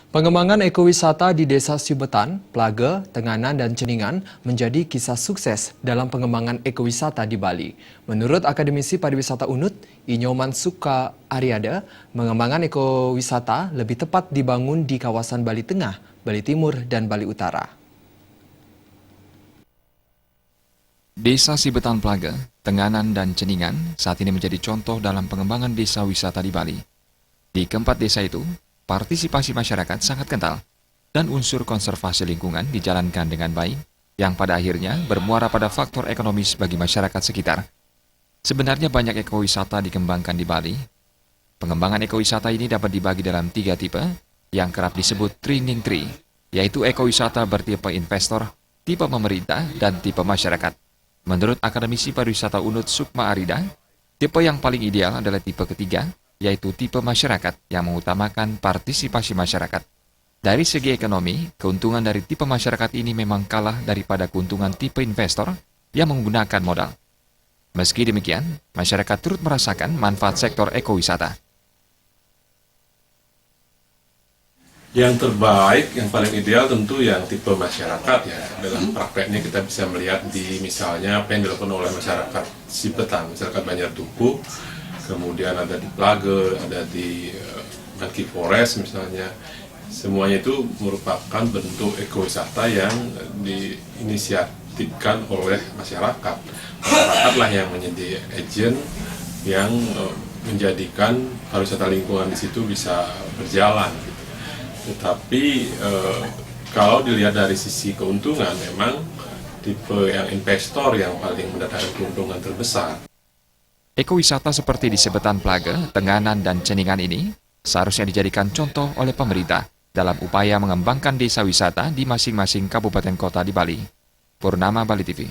Pengembangan ekowisata di Desa Sibetan, Plaga, Tenganan, dan Ceningan menjadi kisah sukses dalam pengembangan ekowisata di Bali. Menurut Akademisi Pariwisata UNUT, Inyoman Suka Aryada, pengembangan ekowisata lebih tepat dibangun di kawasan Bali Tengah, Bali Timur, dan Bali Utara. Desa Sibetan Plaga, Tenganan, dan Ceningan saat ini menjadi contoh dalam pengembangan desa wisata di Bali. Di keempat desa itu, partisipasi masyarakat sangat kental dan unsur konservasi lingkungan dijalankan dengan baik yang pada akhirnya bermuara pada faktor ekonomis bagi masyarakat sekitar. Sebenarnya banyak ekowisata dikembangkan di Bali. Pengembangan ekowisata ini dapat dibagi dalam 3 tipe yang kerap disebut Training Tree, yaitu ekowisata bertipe investor, tipe pemerintah, dan tipe masyarakat. Menurut Akademisi Pariwisata UNUT Sukma Arida, tipe yang paling ideal adalah tipe ketiga, yaitu tipe masyarakat yang mengutamakan partisipasi masyarakat. Dari segi ekonomi, keuntungan dari tipe masyarakat ini memang kalah daripada keuntungan tipe investor yang menggunakan modal. Meski demikian, masyarakat turut merasakan manfaat sektor ekowisata. Yang terbaik, yang paling ideal tentu yang tipe masyarakat ya. Dalam prakteknya kita bisa melihat di misalnya apa yang dilakukan oleh masyarakat Sibetan, masyarakat Banjar Tugu, kemudian ada di Plaga, ada di Monkey Forest misalnya. Semuanya itu merupakan bentuk ekowisata yang diinisiatifkan oleh masyarakat. Masyarakatlah yang menjadi agen yang menjadikan pariwisata lingkungan di situ bisa berjalan. Tetapi kalau dilihat dari sisi keuntungan, memang tipe yang investor yang paling mendatangkan keuntungan terbesar. Ekowisata seperti di Sibetan Plaga, Tenganan, dan Ceningan ini seharusnya dijadikan contoh oleh pemerintah dalam upaya mengembangkan desa wisata di masing-masing kabupaten kota di Bali. Purnama Bali TV.